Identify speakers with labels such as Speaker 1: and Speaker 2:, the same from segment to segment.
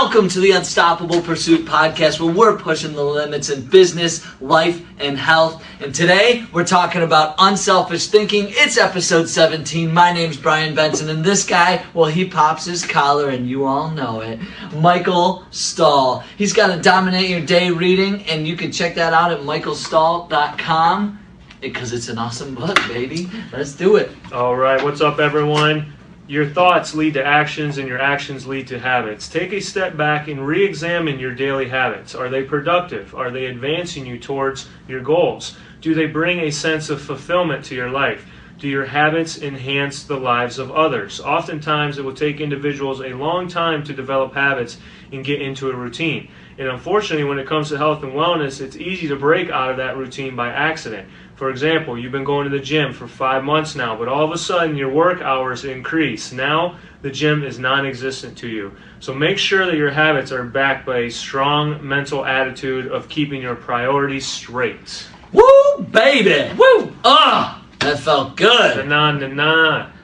Speaker 1: Welcome to the Unstoppable Pursuit podcast, where we're pushing the limits in business, life, and health. And today, we're talking about unselfish thinking. It's episode 17. My name's Brian Benson, and this guy, well, he pops his collar, and you all know it. Michael Stull. He's got a Dominate Your Day reading, and you can check that out at michaelstull.com because it's an awesome book, baby. Let's do it.
Speaker 2: All right, what's up, everyone? Your thoughts lead to actions, and your actions lead to habits. Take a step back and re-examine your daily habits. Are they productive? Are they advancing you towards your goals? Do they bring a sense of fulfillment to your life? Do your habits enhance the lives of others? Oftentimes, it will take individuals a long time to develop habits and get into a routine. And unfortunately, when it comes to health and wellness, it's easy to break out of that routine by accident. For example, you've been going to the gym for 5 months now, but all of a sudden your work hours increase. Now the gym is non-existent to you. So make sure that your habits are backed by a strong mental attitude of keeping your priorities straight.
Speaker 1: Woo, baby! Woo! That felt good.
Speaker 2: Nah.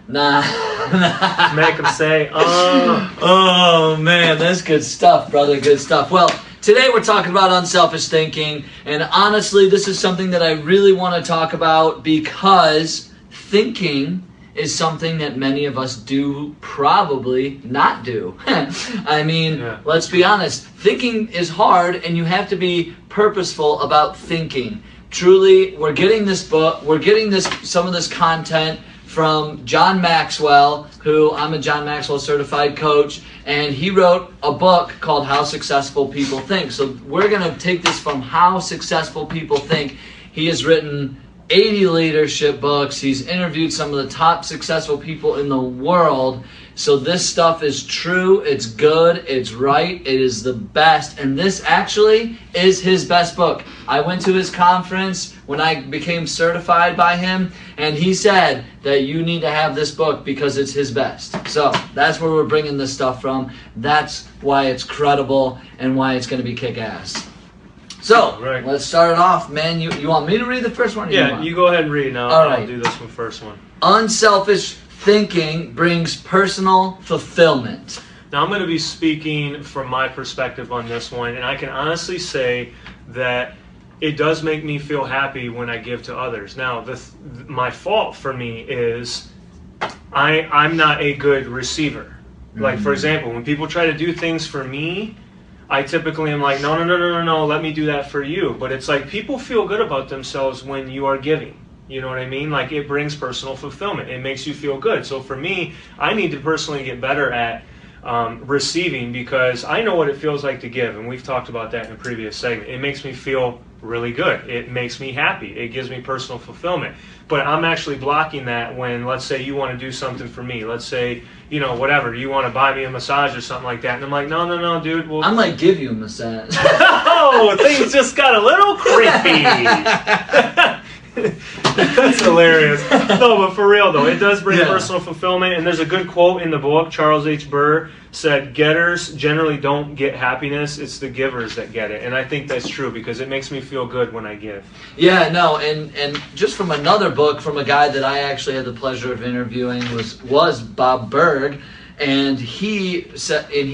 Speaker 1: Nah.
Speaker 2: Make them say,
Speaker 1: Oh, man, that's good stuff, brother. Good stuff. Well, today we're talking about unselfish thinking, and honestly, this is something that I really want to talk about because thinking is something that many of us do probably not do. I mean, Let's be honest. Thinking is hard, and you have to be purposeful about thinking. Truly, we're getting this book, some of this content from John Maxwell, who I'm a John Maxwell certified coach, and he wrote a book called How Successful People Think. So we're going to take this from How Successful People Think. He has written 80 leadership books. He's interviewed some of the top successful people in the world. So this stuff is true, it's good, it's right, it is the best. And this actually is his best book. I went to his conference when I became certified by him, and he said that you need to have this book because it's his best. So that's where we're bringing this stuff from. That's why it's credible and why it's going to be kick-ass. So, Let's start it off, man. You want me to read the first one?
Speaker 2: Yeah, you go ahead and read now. I'll do this one first one.
Speaker 1: Unselfish thinking brings personal fulfillment.
Speaker 2: Now, I'm going to be speaking from my perspective on this one, and I can honestly say that it does make me feel happy when I give to others. Now, my fault for me is I'm not a good receiver. Like, for example, when people try to do things for me, I typically am like, no, let me do that for you. But it's like people feel good about themselves when you are giving. You know what I mean? Like, it brings personal fulfillment. It makes you feel good. So for me, I need to personally get better at receiving because I know what it feels like to give. And we've talked about that in a previous segment. It makes me feel really good. It makes me happy. It gives me personal fulfillment. But I'm actually blocking that when, let's say, you want to do something for me. Let's say, whatever, you want to buy me a massage or something like that. And I'm like, no, dude.
Speaker 1: I might give you a massage.
Speaker 2: Oh, things just got a little creepy. That's hilarious. No, but for real though, it does bring personal fulfillment. And there's a good quote in the book. Charles H. Burr said, "Getters generally don't get happiness. It's the givers that get it." And I think that's true because it makes me feel good when I give. Yeah, no, and just from another book from a guy that I actually had the pleasure of interviewing was Bob Berg. And he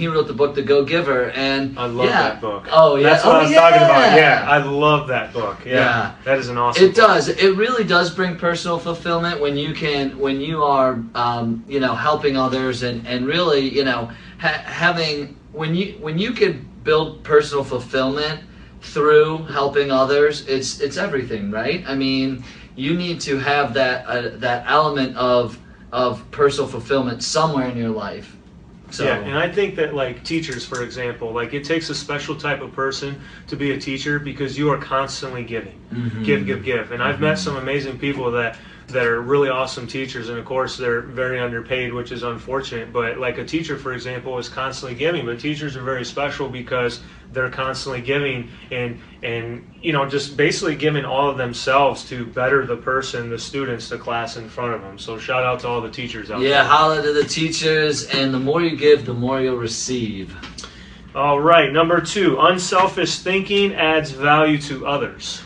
Speaker 2: wrote the book The Go-Giver, and I love that book.
Speaker 1: Oh yeah,
Speaker 2: that's what I was talking about. Yeah, I love that book. Yeah, that is an awesome. It does.
Speaker 1: It really does bring personal fulfillment when you are helping others and really having when you could build personal fulfillment through helping others. It's everything, right? I mean, you need to have that element of personal fulfillment somewhere in your life. So.
Speaker 2: Yeah, and I think that like teachers, for example, like it takes a special type of person to be a teacher because you are constantly giving. Give. And I've met some amazing people that are really awesome teachers, and of course they're very underpaid, which is unfortunate. But like a teacher, for example, is constantly giving. But teachers are very special because they're constantly giving and just basically giving all of themselves to better the person, the students, the class in front of them. So shout out to all the teachers out there.
Speaker 1: Yeah, holla to the teachers, and the more you give, the more you'll receive.
Speaker 2: All right, number 2, unselfish thinking adds value to others.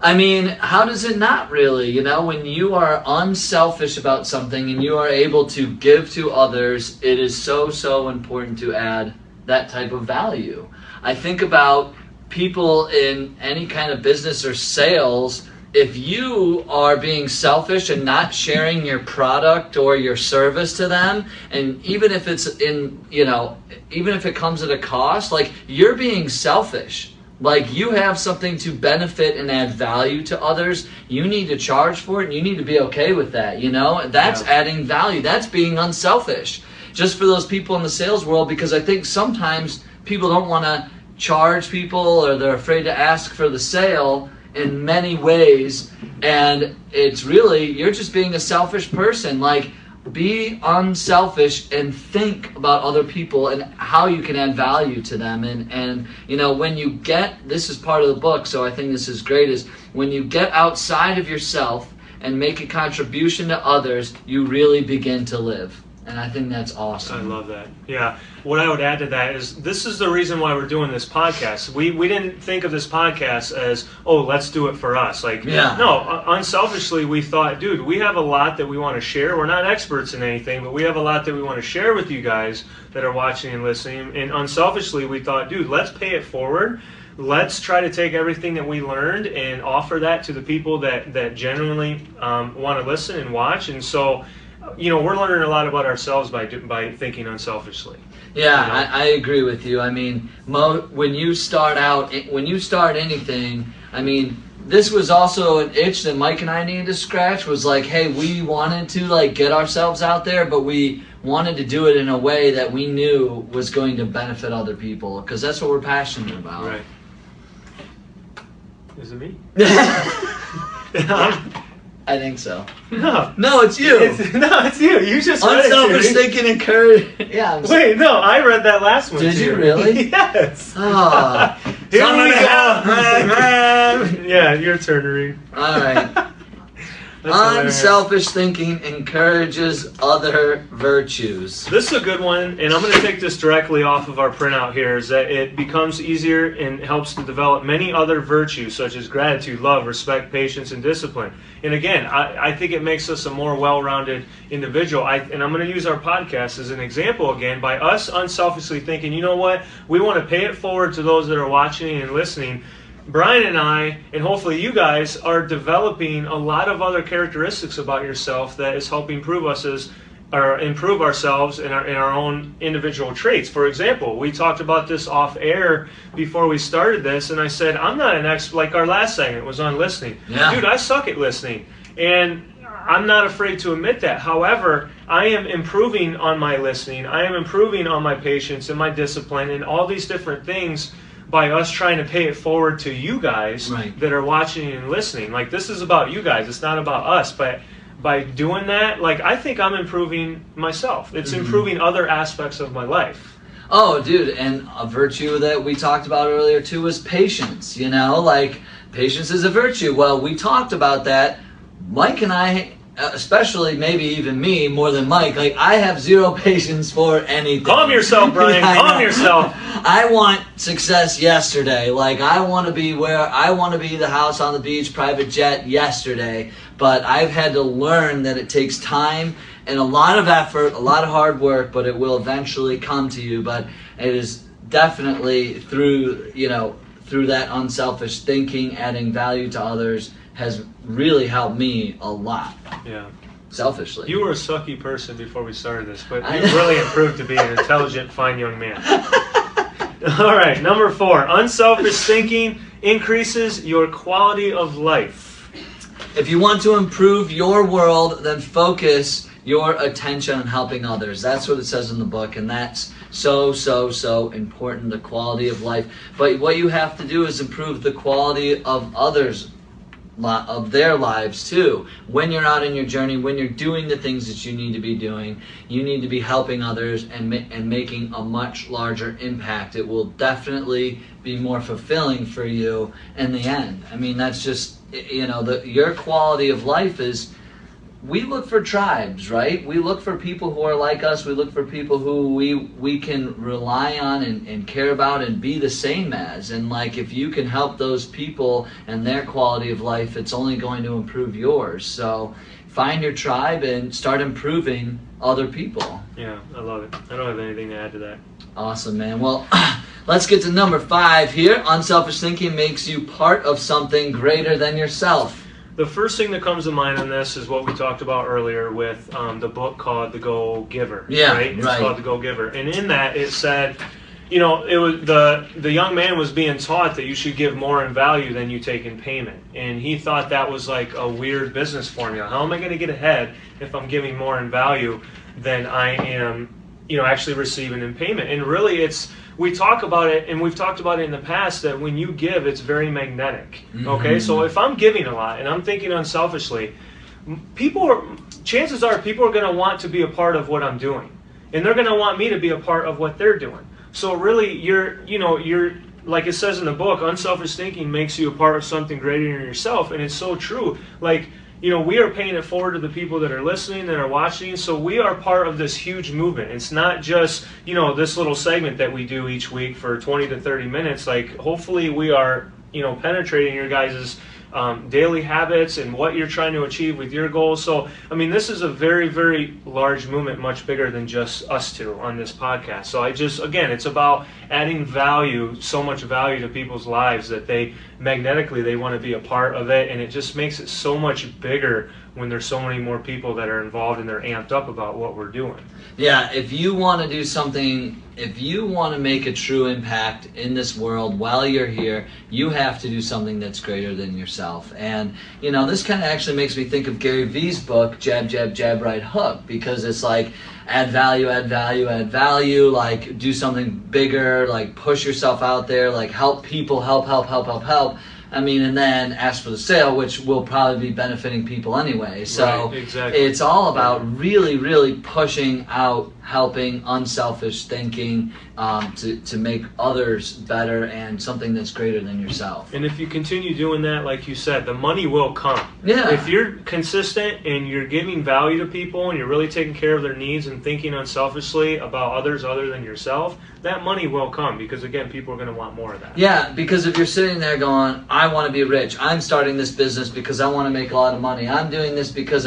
Speaker 1: I mean, how does it not really? When you are unselfish about something and you are able to give to others, it is so important to add that type of value. I think about people in any kind of business or sales. If you are being selfish and not sharing your product or your service to them, and even if it's even if it comes at a cost, like, you're being selfish. Like, you have something to benefit and add value to others. You need to charge for it, and you need to be okay with that, That's adding value. That's being unselfish. Just for those people in the sales world, because I think sometimes people don't want to charge people, or they're afraid to ask for the sale in many ways, and it's really, you're just being a selfish person. Like, be unselfish and think about other people and how you can add value to them. And when you get, this is part of the book, so I think this is great, is when you get outside of yourself and make a contribution to others, you really begin to live. And I think that's awesome.
Speaker 2: I love that. Yeah. What I would add to that is, this is the reason why we're doing this podcast. We didn't think of this podcast as, oh, let's do it for us. No, unselfishly we thought, dude, we have a lot that we want to share. We're not experts in anything, but we have a lot that we want to share with you guys that are watching and listening. And unselfishly we thought, dude, let's pay it forward. Let's try to take everything that we learned and offer that to the people that genuinely want to listen and watch. And so, we're learning a lot about ourselves by thinking unselfishly.
Speaker 1: Yeah, I agree with you. I mean, when you start anything, I mean, this was also an itch that Mike and I needed to scratch, was like, hey, we wanted to get ourselves out there, but we wanted to do it in a way that we knew was going to benefit other people, because that's what we're passionate about.
Speaker 2: Right. Is it me?
Speaker 1: I think so.
Speaker 2: No,
Speaker 1: it's you.
Speaker 2: It's you. You just read
Speaker 1: unselfish
Speaker 2: it,
Speaker 1: thinking and courage. Yeah.
Speaker 2: Wait, no, I read that last one.
Speaker 1: Did you really?
Speaker 2: Yes.
Speaker 1: Oh.
Speaker 2: Here we go. Yeah, your turn to read.
Speaker 1: All right. Unselfish thinking encourages other virtues.
Speaker 2: This is a good one, and I'm going to take this directly off of our printout here, is that it becomes easier and helps to develop many other virtues such as gratitude, love, respect, patience, and discipline. And again, I think it makes us a more well-rounded individual. And I'm going to use our podcast as an example again, by us unselfishly thinking, you know what, we want to pay it forward to those that are watching and listening. Brian and I, and hopefully you guys, are developing a lot of other characteristics about yourself that is helping improve ourselves in our own individual traits. For example, we talked about this off air before we started this, and I said, I'm not an expert, like our last segment was on listening.
Speaker 1: Yeah.
Speaker 2: Dude, I suck at listening. And I'm not afraid to admit that. However, I am improving on my listening. I am improving on my patience and my discipline and all these different things by us trying to pay it forward to you guys that are watching and listening. Like, this is about you guys. It's not about us. But by doing that, I think I'm improving myself. It's improving other aspects of my life.
Speaker 1: Oh, dude, and a virtue that we talked about earlier, too, was patience. Patience is a virtue. Well, we talked about that. Mike and I, especially maybe even me more than Mike, I have zero patience for anything.
Speaker 2: Calm yourself, Brian. Calm yourself.
Speaker 1: I want success yesterday. I want to be the house on the beach, private jet yesterday. But I've had to learn that it takes time and a lot of effort, a lot of hard work, but it will eventually come to you. But it is definitely through that unselfish thinking, adding value to others, has really helped me a lot.
Speaker 2: Yeah.
Speaker 1: Selfishly.
Speaker 2: You were a sucky person before we started this, but you've really improved to be an intelligent, fine young man. All right, number 4. Unselfish thinking increases your quality of life.
Speaker 1: If you want to improve your world, then focus your attention on helping others. That's what it says in the book, and that's so important, the quality of life. But what you have to do is improve the quality of others, of their lives too. When you're out in your journey, when you're doing the things that you need to be doing, you need to be helping others and making a much larger impact. It will definitely be more fulfilling for you in the end. I mean, that's just, your quality of life is, we look for tribes, right? We look for people who are like us. We look for people who we can rely on and care about and be the same as. And if you can help those people and their quality of life, it's only going to improve yours. So find your tribe and start improving other people.
Speaker 2: Yeah, I love it. I don't have anything to add to that.
Speaker 1: Awesome, man. Well, let's get to number 5 here. Unselfish thinking makes you part of something greater than yourself.
Speaker 2: The first thing that comes to mind on this is what we talked about earlier with the book called The Go-Giver.
Speaker 1: Yeah,
Speaker 2: right? It's
Speaker 1: right.
Speaker 2: called The Go-Giver. And in that it said, it was the young man was being taught that you should give more in value than you take in payment. And he thought that was like a weird business formula. How am I going to get ahead if I'm giving more in value than I am, actually receiving in payment? And really we talk about it, and we've talked about it in the past, that when you give, it's very magnetic. Okay, so if I'm giving a lot and I'm thinking unselfishly, chances are people are going to want to be a part of what I'm doing, and they're going to want me to be a part of what they're doing. So really, you're like it says in the book, unselfish thinking makes you a part of something greater than yourself, and it's so true. Like, we are paying it forward to the people that are listening, that are watching, so we are part of this huge movement. It's not just, this little segment that we do each week for 20 to 30 minutes. Like, hopefully we are, penetrating your guys' daily habits and what you're trying to achieve with your goals. So, this is a very, very large movement, much bigger than just us two on this podcast. So again, it's about adding value, so much value to people's lives that they want to be a part of it, and it just makes it so much bigger when there's so many more people that are involved and they're amped up about what we're doing.
Speaker 1: Yeah, if you want to do something, if you want to make a true impact in this world while you're here, you have to do something that's greater than yourself. And, this kind of actually makes me think of Gary Vee's book, Jab, Jab, Jab, Right Hook, because it's like, add value, add value, add value, like do something bigger, like push yourself out there, like help people, help. And then ask for the sale, which will probably be benefiting people anyway. So
Speaker 2: right, exactly.
Speaker 1: It's all about really, really pushing out, helping, unselfish thinking to make others better and something that's greater than yourself.
Speaker 2: And if you continue doing that, like you said, the money will come.
Speaker 1: Yeah.
Speaker 2: If you're consistent and you're giving value to people and you're really taking care of their needs and thinking unselfishly about others other than yourself, that money will come, because again, people are going to want more of that.
Speaker 1: Yeah, because if you're sitting there going, I want to be rich, I'm starting this business because I want to make a lot of money, I'm doing this because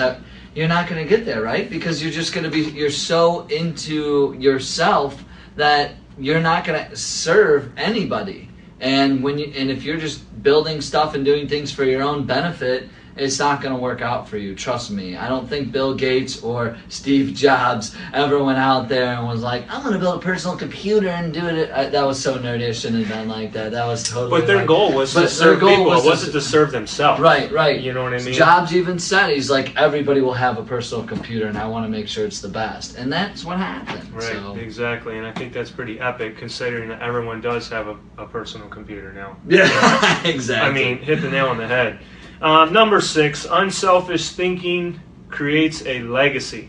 Speaker 1: you're not going to get there, right? Because you're just going to you're so into yourself that you're not going to serve anybody. And if you're just building stuff and doing things for your own benefit, it's not going to work out for you. Trust me. I don't think Bill Gates or Steve Jobs ever went out there and was like, I'm going to build a personal computer and do it. That was so nerdy. Shouldn't have done like that. That was totally.
Speaker 2: But their goal was to serve people. It wasn't to serve themselves.
Speaker 1: Right.
Speaker 2: You know what I mean?
Speaker 1: Jobs even said, he's like, everybody will have a personal computer, and I want to make sure it's the best. And that's what happened.
Speaker 2: Right.
Speaker 1: So.
Speaker 2: Exactly. And I think that's pretty epic, considering that everyone does have a personal computer now.
Speaker 1: Yeah. Exactly.
Speaker 2: Hit the nail on the head. Number 6, unselfish thinking creates a legacy.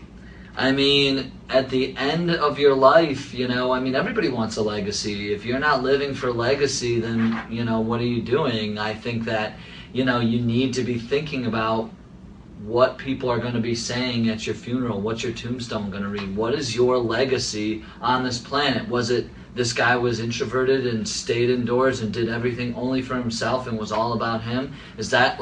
Speaker 1: At the end of your life, everybody wants a legacy. If you're not living for legacy, then, what are you doing? I think that, you need to be thinking about what people are going to be saying at your funeral. What's your tombstone going to read? What is your legacy on this planet? Was it this guy was introverted and stayed indoors and did everything only for himself and was all about him? Is that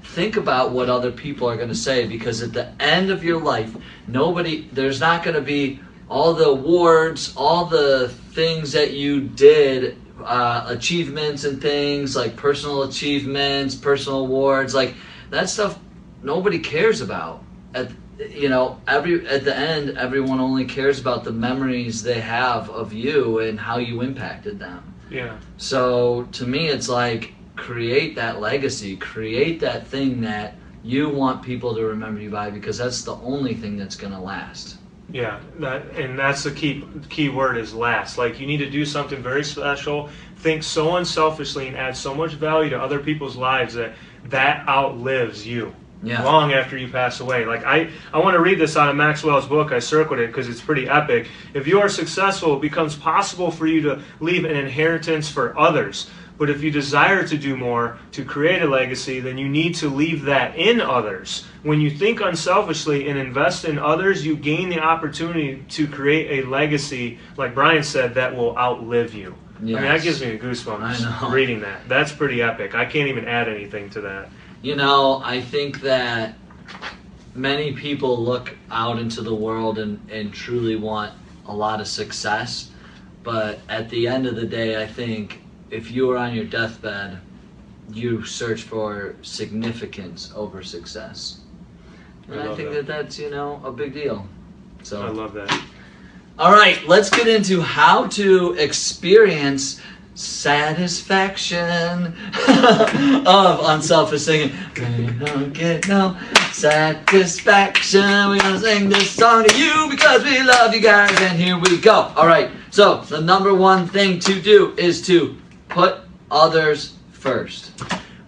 Speaker 1: think about what other people are going to say, because at the end of your life, there's not going to be all the awards, all the things that you did, achievements and things like personal achievements, personal awards, like that stuff nobody cares about. At the end, everyone only cares about the memories they have of you and how you impacted them.
Speaker 2: Yeah.
Speaker 1: So to me, it's like, create that legacy, create that thing that you want people to remember you by, because that's the only thing that's going to last.
Speaker 2: Yeah, that's the key word is last. Like, you need to do something very special, think so unselfishly, and add so much value to other people's lives that outlives you. Yeah. Long after you pass away. Like, I want to read this out of Maxwell's book. I circled it because it's pretty epic. If you are successful, it becomes possible for you to leave an inheritance for others. But if you desire to do more, to create a legacy, then you need to leave that in others. When you think unselfishly and invest in others, you gain the opportunity to create a legacy, like Brian said, that will outlive you. Yes. That gives me goosebumps reading that. That's pretty epic. I can't even add anything to that.
Speaker 1: I think that many people look out into the world and truly want a lot of success, but at the end of the day, I think if you are on your deathbed, you search for significance over success. And I think that's, a big deal. So
Speaker 2: I love that.
Speaker 1: All right, let's get into how to experience satisfaction of unselfish singing. We don't get no satisfaction. We're going to sing this song to you because we love you guys, and here we go. All right, so the number one thing to do is to put others first.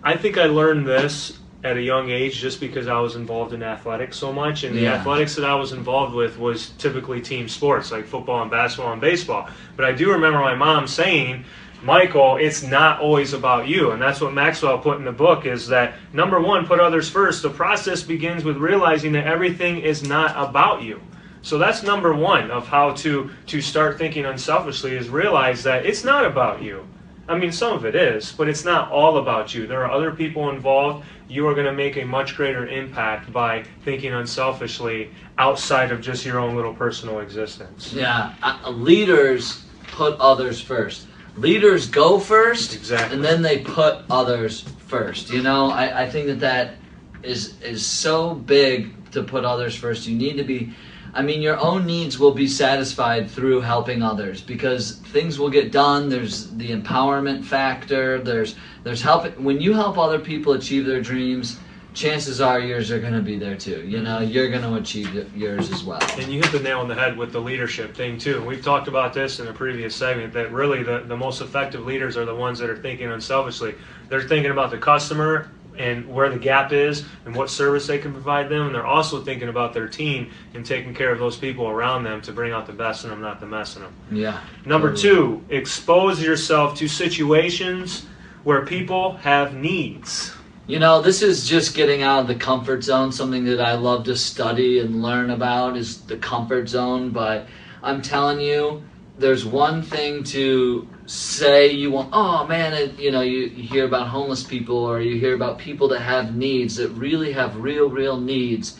Speaker 2: I think I learned this at a young age just because I was involved in athletics so much, and the athletics that I was involved with was typically team sports like football and basketball and baseball. But I do remember my mom saying, Michael, it's not always about you. And that's what Maxwell put in the book, is that number one, put others first. The process begins with realizing that everything is not about you. So that's number one of how to start thinking unselfishly, is realize that it's not about you. I mean, some of it is, but it's not all about you. There are other people involved. You are going to make a much greater impact by thinking unselfishly outside of just your own little personal existence.
Speaker 1: Yeah, leaders put others first. Leaders go first,
Speaker 2: exactly,
Speaker 1: and then they put others first. I think that is so big, to put others first. You need to be, your own needs will be satisfied through helping others, because things will get done. There's the empowerment factor. There's helping. When you help other people achieve their dreams, chances are yours are going to be there too. You're going to achieve yours as well.
Speaker 2: And you hit the nail on the head with the leadership thing too. We've talked about this in a previous segment, that really the most effective leaders are the ones that are thinking unselfishly. They're thinking about the customer and where the gap is and what service they can provide them, and they're also thinking about their team and taking care of those people around them to bring out the best in them, not the mess in them.
Speaker 1: Yeah.
Speaker 2: Number two, expose yourself to situations where people have needs.
Speaker 1: This is just getting out of the comfort zone. Something that I love to study and learn about is the comfort zone. But I'm telling you, there's one thing to say you want, oh man, you hear about homeless people, or you hear about people that have needs, that really have real needs,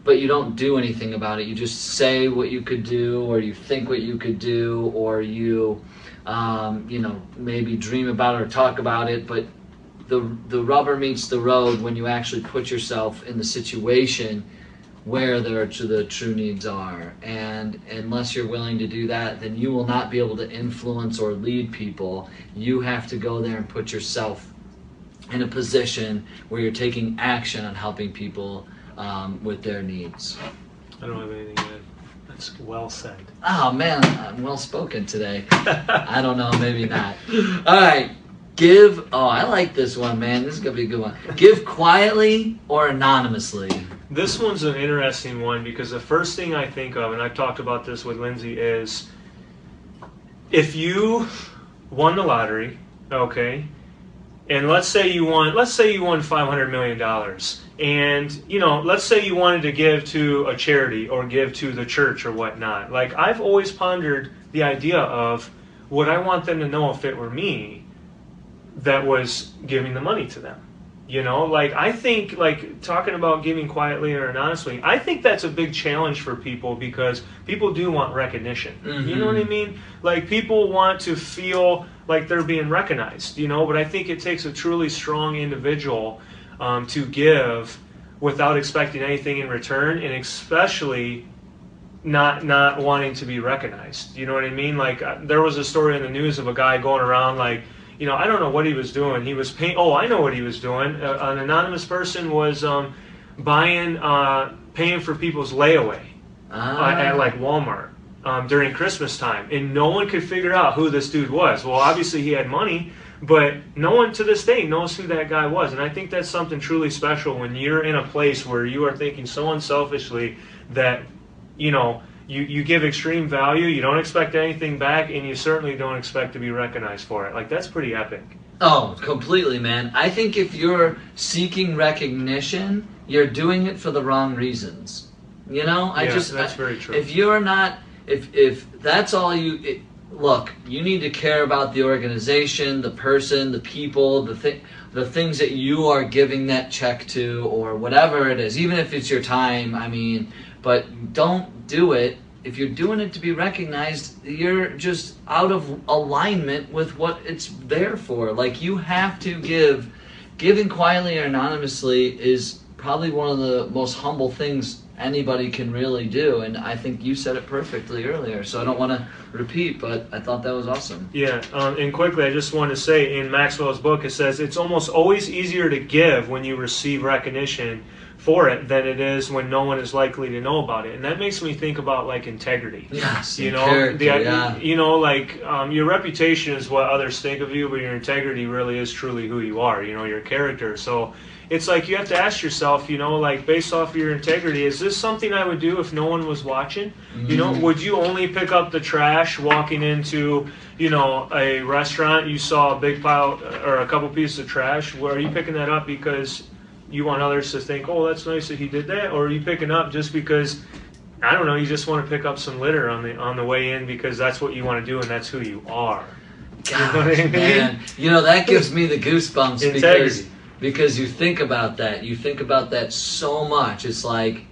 Speaker 1: but you don't do anything about it. You just say what you could do, or you think what you could do, or you, maybe dream about it or talk about it, but the rubber meets the road when you actually put yourself in the situation where the true needs are. And unless you're willing to do that, then you will not be able to influence or lead people. You have to go there and put yourself in a position where you're taking action on helping people with their needs.
Speaker 2: I don't have anything to add. That's well said.
Speaker 1: Oh man, I'm well spoken today. I don't know, maybe not. All right. I like this one, man. This is going to be a good one. Give quietly or anonymously.
Speaker 2: This one's an interesting one, because the first thing I think of, and I've talked about this with Lindsay, is if you won the lottery, okay, and let's say you won $500 million, and let's say you wanted to give to a charity or give to the church or whatnot. Like, I've always pondered the idea of, would I want them to know if it were me that was giving the money to them? I think, talking about giving quietly or anonymously, I think that's a big challenge for people, because people do want recognition. Mm-hmm. You know what I mean? People want to feel like they're being recognized, but I think it takes a truly strong individual to give without expecting anything in return, and especially not wanting to be recognized. You know what I mean? There was a story in the news of a guy going around, I don't know what he was doing. He was paying. Oh, I know what he was doing. An anonymous person was paying for people's layaway at Walmart during Christmas time, and no one could figure out who this dude was. Well, obviously he had money, but no one to this day knows who that guy was. And I think that's something truly special when you're in a place where you are thinking so unselfishly that you give extreme value, you don't expect anything back, and you certainly don't expect to be recognized for it. That's pretty epic.
Speaker 1: Oh, completely, man. I think if you're seeking recognition, you're doing it for the wrong reasons. That's very true. If you're not, if that's all look, you need to care about the organization, the person, the people, the things that you are giving that check to, or whatever it is, even if it's your time. I mean, but don't do it. If you're doing it to be recognized, you're just out of alignment with what it's there for. Like, you have to give. Giving quietly or anonymously is probably one of the most humble things anybody can really do, and I think you said it perfectly earlier, so I don't want to repeat, but I thought that was awesome.
Speaker 2: Yeah, and quickly, I just want to say, in Maxwell's book, it says it's almost always easier to give when you receive recognition for it than it is when no one is likely to know about it. And that makes me think about, like, integrity.
Speaker 1: Yes,
Speaker 2: you know, you know, like, your reputation is what others think of you, but your integrity really is truly who you are, you know, your character. So it's like you have to ask yourself, you know, like, based off of your integrity, is this something I would do if no one was watching? You know, would you only pick up the trash walking into, you know, a restaurant, you saw a big pile or a couple pieces of trash? Well, are you picking that up because you want others to think, oh, that's nice that he did that? Or are you picking up just because, I don't know, you just want to pick up some litter on the way in because that's what you want to do and that's who you are?
Speaker 1: Gosh,
Speaker 2: you know what I mean?
Speaker 1: man. You know, that gives me the goosebumps
Speaker 2: Integrity.
Speaker 1: because you think about that. You think about that so much. It's like,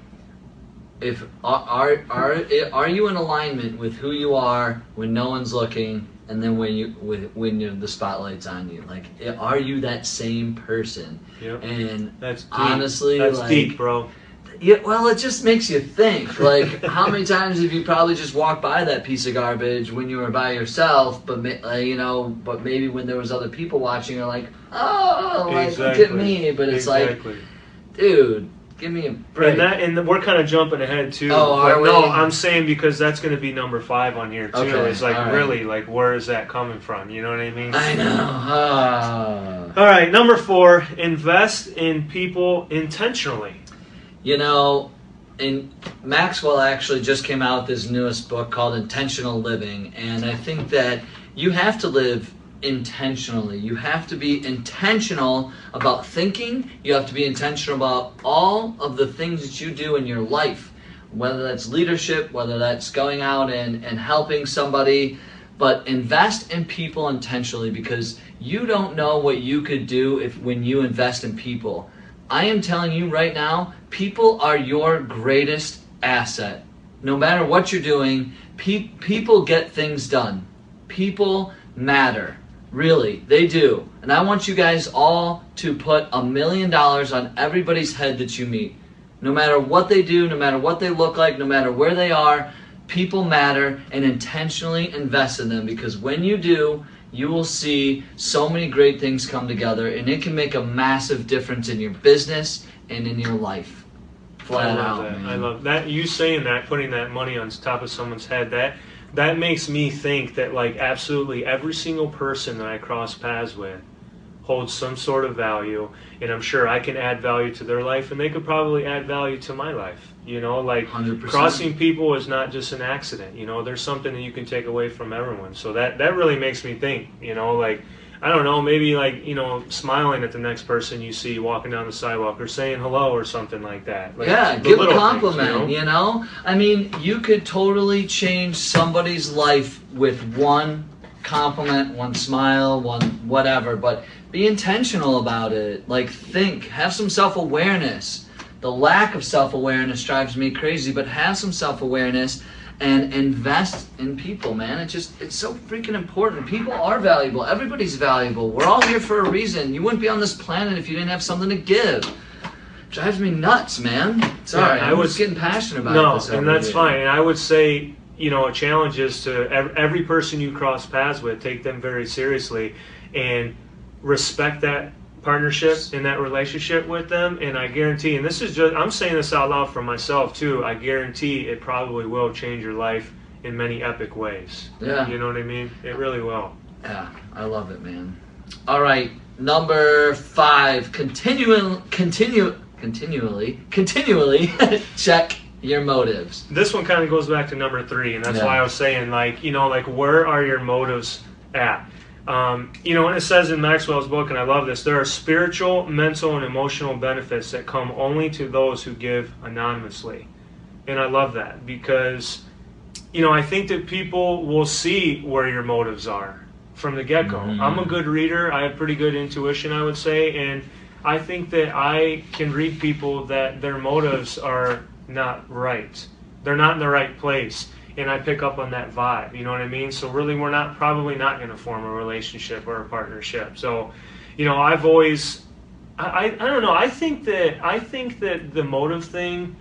Speaker 1: if are you in alignment with who you are when no one's looking, and then when the spotlight's on you? Like, are you that same person?
Speaker 2: Yep.
Speaker 1: And
Speaker 2: That's deep.
Speaker 1: honestly,
Speaker 2: that's
Speaker 1: like,
Speaker 2: deep, bro.
Speaker 1: Yeah, well, it just makes you think. Like, how many times have you probably just walked by that piece of garbage when you were by yourself, but you know, but maybe when there was other people watching, you're like, oh, like,
Speaker 2: Exactly.
Speaker 1: look at me. But it's
Speaker 2: Exactly.
Speaker 1: like, dude, give me a break.
Speaker 2: And we're kind of jumping ahead too.
Speaker 1: Oh, are we?
Speaker 2: No, I'm saying because that's going to be number 5 on here too.
Speaker 1: Okay,
Speaker 2: It's like,
Speaker 1: all right.
Speaker 2: really, like, where is that coming from? You know what I mean?
Speaker 1: I know.
Speaker 2: All right, number 4, invest in people intentionally.
Speaker 1: You know, and Maxwell actually just came out with his newest book called Intentional Living, and I think that you have to live intentionally. You have to be intentional about thinking. You have to be intentional about all of the things that you do in your life, whether that's leadership, whether that's going out and helping somebody. But invest in people intentionally, because you don't know what you could do when you invest in people. I am telling you right now, people are your greatest asset. No matter what you're doing, people get things done. People matter. Really, they do. And I want you guys all to put $1 million on everybody's head that you meet. No matter what they do, no matter what they look like, no matter where they are, people matter, and intentionally invest in them, because when you do, you will see so many great things come together, and it can make a massive difference in your business and in your life. Flat out,
Speaker 2: that.
Speaker 1: man.
Speaker 2: I love that. You saying that, putting that money on top of someone's head, that makes me think that, like, absolutely every single person that I cross paths with holds some sort of value, and I'm sure I can add value to their life, and they could probably add value to my life. You know, like,
Speaker 1: 100%.
Speaker 2: Crossing people is not just an accident. You know, there's something that you can take away from everyone. So that really makes me think, you know, like, I don't know, maybe, like, you know, smiling at the next person you see walking down the sidewalk, or saying hello or something like that. Like,
Speaker 1: yeah,
Speaker 2: the
Speaker 1: give a
Speaker 2: little
Speaker 1: compliment,
Speaker 2: things,
Speaker 1: you know? I mean, you could totally change somebody's life with one compliment, one smile, one whatever, but be intentional about it. Like, think, have some self-awareness. The lack of self-awareness drives me crazy, but have some self-awareness and invest in people, man. It's so freaking important. People are valuable. Everybody's valuable. We're all here for a reason. You wouldn't be on this planet if you didn't have something to give. Drives me nuts, man. Sorry,
Speaker 2: Yeah,
Speaker 1: I was getting passionate about this.
Speaker 2: No, and that's fine. And I would say, you know, a challenge is to every person you cross paths with, take them very seriously and respect that partnership in that relationship with them. And I guarantee, and this is just, I'm saying this out loud for myself too, I guarantee it probably will change your life in many epic ways.
Speaker 1: Yeah.
Speaker 2: You know what I mean? It really will.
Speaker 1: Yeah, I love it, man. All right, number 5, continually check your motives.
Speaker 2: This one kind of goes back to number 3, and that's why I was saying, like, you know, like, where are your motives at? You know, and it says in Maxwell's book, and I love this, there are spiritual, mental, and emotional benefits that come only to those who give anonymously. And I love that, because I think that people will see where your motives are from the get-go. I'm a good reader. I have pretty good intuition, I would say, and I think that I can read people that their motives are not right. They're not in the right place, and I pick up on that vibe. You know what I mean? So really, we're probably not going to form a relationship or a partnership. So, I've always, I don't know. I think that the motive thing,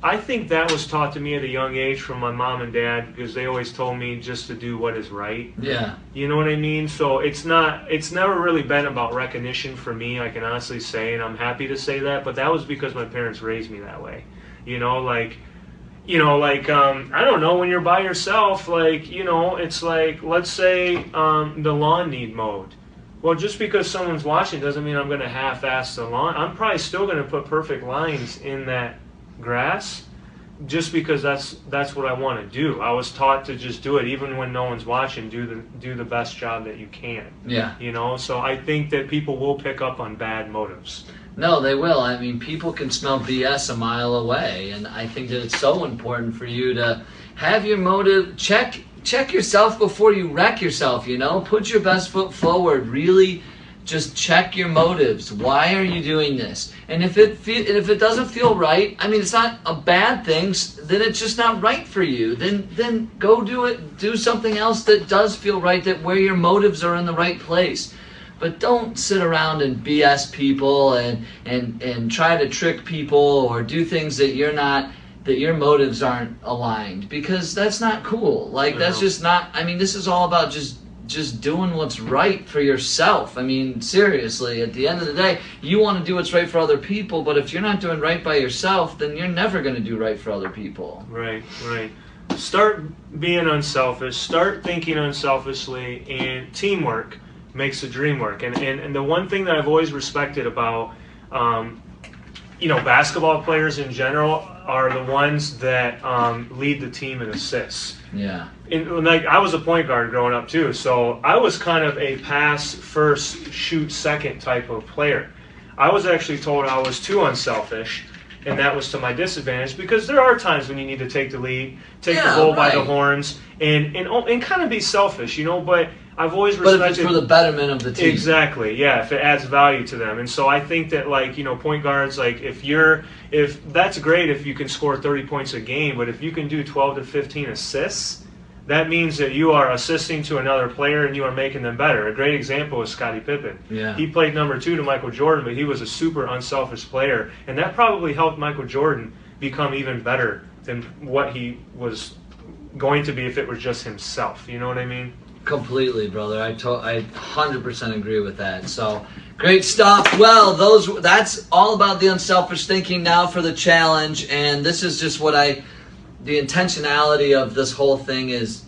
Speaker 2: I think that was taught to me at a young age from my mom and dad, because they always told me just to do what is right.
Speaker 1: Yeah.
Speaker 2: You know what I mean? So it's never really been about recognition for me, I can honestly say, and I'm happy to say that, but that was because my parents raised me that way. I don't know, when you're by yourself, it's like, let's say the lawn need mowed. Well, just because someone's watching doesn't mean I'm going to half-ass the lawn. I'm probably still going to put perfect lines in that grass, just because that's what I want to do. I was taught to just do it, even when no one's watching. Do the best job that you can.
Speaker 1: Yeah.
Speaker 2: So I think that people will pick up on bad motives.
Speaker 1: No, they will. I mean, people can smell BS a mile away, and I think that it's so important for you to have your motive. Check yourself before you wreck yourself. Put your best foot forward. Really. Just check your motives. Why are you doing this? And if it doesn't feel right, I mean, it's not a bad thing. Then it's just not right for you. Then go do it. Do something else that does feel right. That where your motives are in the right place. But don't sit around and BS people and try to trick people or do things that your motives aren't aligned, because that's not cool. That's just not. I mean, this is all about just doing what's right for yourself. I mean, seriously, at the end of the day, you want to do what's right for other people, but if you're not doing right by yourself, then you're never going to do right for other people.
Speaker 2: Right. Start being unselfish. Start thinking unselfishly, and teamwork makes the dream work. And the one thing that I've always respected about basketball players in general are the ones that lead the team in assists.
Speaker 1: Yeah.
Speaker 2: I was a point guard growing up too, so I was kind of a pass first, shoot second type of player. I was actually told I was too unselfish, and that was to my disadvantage, because there are times when you need to take the lead, take the bull by the horns, and kind of be selfish, but I've always respected.
Speaker 1: But if it's for the betterment of the team.
Speaker 2: Exactly, yeah. If it adds value to them, and so I think that point guards, if that's great if you can score 30 points a game, but if you can do 12 to 15 assists, that means that you are assisting to another player and you are making them better. A great example is Scottie Pippen.
Speaker 1: Yeah.
Speaker 2: He played number 2 to Michael Jordan, but he was a super unselfish player, and that probably helped Michael Jordan become even better than what he was going to be if it was just himself. You know what I mean?
Speaker 1: Completely, brother. I 100% agree with that. So, great stuff. Well, that's all about the unselfish thinking now for the challenge, and this is just the intentionality of this whole thing is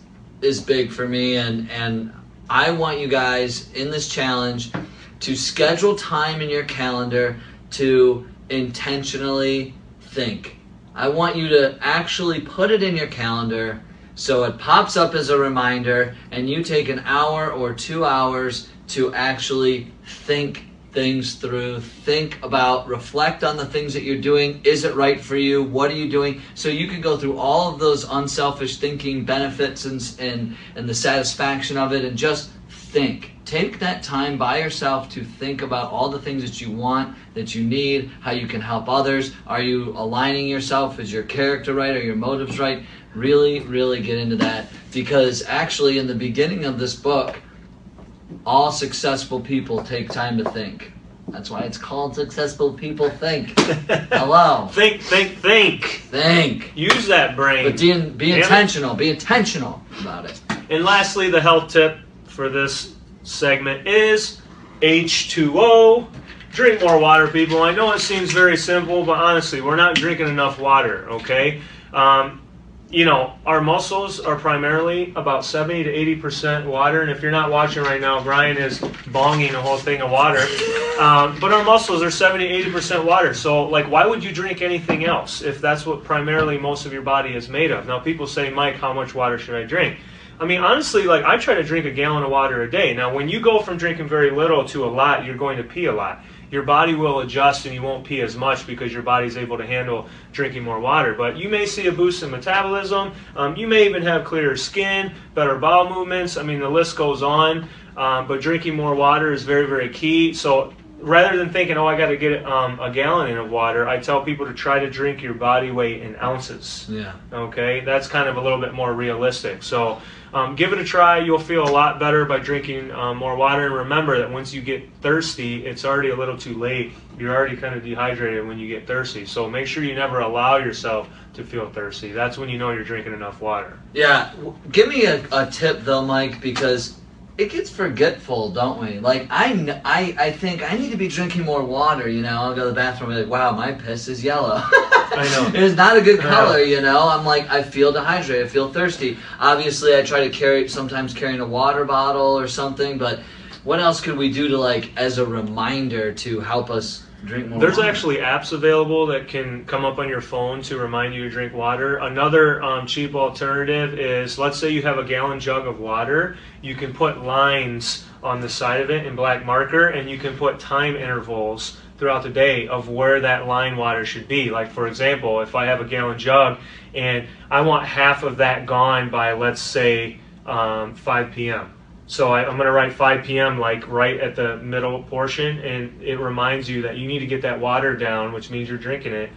Speaker 1: big for me, and I want you guys in this challenge to schedule time in your calendar to intentionally think. I want you to actually put it in your calendar so it pops up as a reminder, and you take an hour or 2 hours to actually think things through, reflect on the things that you're doing. Is it right for you? What are you doing? So you can go through all of those unselfish thinking benefits and the satisfaction of it, and just think. Take that time by yourself to think about all the things that you want, that you need, how you can help others. Are you aligning yourself? Is your character right? Are your motives right? Really, really get into that, because actually in the beginning of this book, all successful people take time to think. That's why it's called Successful People Think. Hello.
Speaker 2: Think.
Speaker 1: Think.
Speaker 2: Use that brain.
Speaker 1: But be intentional. Be intentional about it.
Speaker 2: And lastly, the health tip for this segment is H2O. Drink more water, people. I know it seems very simple, but honestly, we're not drinking enough water, okay? Our muscles are primarily about 70 to 80% water, and if you're not watching right now, Brian is bonging a whole thing of water. But our muscles are 70 to 80% water, so why would you drink anything else if that's what primarily most of your body is made of? Now, people say, Mike, how much water should I drink? I mean, honestly, I try to drink a gallon of water a day. Now, when you go from drinking very little to a lot, you're going to pee a lot. your body will adjust and you won't pee as much because your body's able to handle drinking more water. But you may see a boost in metabolism. You may even have clearer skin, better bowel movements. I mean, the list goes on. But drinking more water is very, very key. So rather than thinking, oh, I got to get a gallon of water, I tell people to try to drink your body weight in ounces.
Speaker 1: Yeah.
Speaker 2: Okay, that's kind of a little bit more realistic. So give it a try. You'll feel a lot better by drinking more water. And remember that once you get thirsty, it's already a little too late. You're already kind of dehydrated when you get thirsty. So make sure you never allow yourself to feel thirsty. That's when you know you're drinking enough water.
Speaker 1: Yeah. Give me a tip though, Mike, because it gets forgetful, don't we? Like, I think I need to be drinking more water, you know. I'll go to the bathroom and be like, wow, my piss is yellow.
Speaker 2: I know.
Speaker 1: It's not a good color, you know. I'm like, I feel dehydrated, I feel thirsty. Obviously, I try to sometimes carrying a water bottle or something, but what else could we do to, like, as a reminder to help us drink more
Speaker 2: There's
Speaker 1: water?
Speaker 2: actually apps available that can come up on your phone to remind you to drink water. Another cheap alternative is, let's say you have a gallon jug of water. You can put lines on the side of it in black marker, and you can put time intervals throughout the day of where that line water should be. Like, for example, if I have a gallon jug and I want half of that gone by, let's say, 5 p.m., so I'm going to write 5 p.m. like right at the middle portion, and it reminds you that you need to get that water down, which means you're drinking it,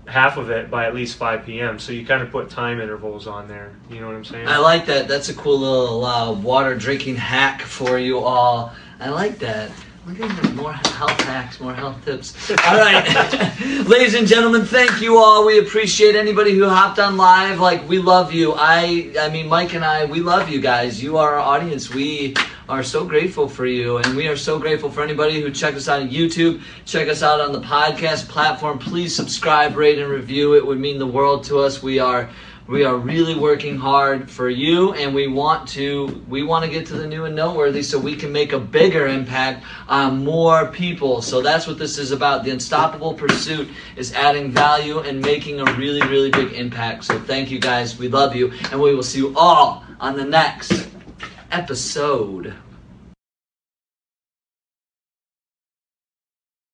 Speaker 2: half of it by at least 5 p.m. So you kind of put time intervals on there. You know what I'm saying?
Speaker 1: I like that. That's a cool little water drinking hack for you all. I like that. We're getting more health hacks, more health tips. All right. Ladies and gentlemen, thank you all. We appreciate anybody who hopped on live. Like, we love you. I mean, Mike and I, we love you guys. You are our audience. We are so grateful for you, and we are so grateful for anybody who checked us out on YouTube, check us out on the podcast platform. Please subscribe, rate, and review. It would mean the world to us. We are really working hard for you, and we want to get to the new and noteworthy so we can make a bigger impact on more people. So that's what this is about. The unstoppable pursuit is adding value and making a really, really big impact. So thank you guys. We love you, and we will see you all on the next episode.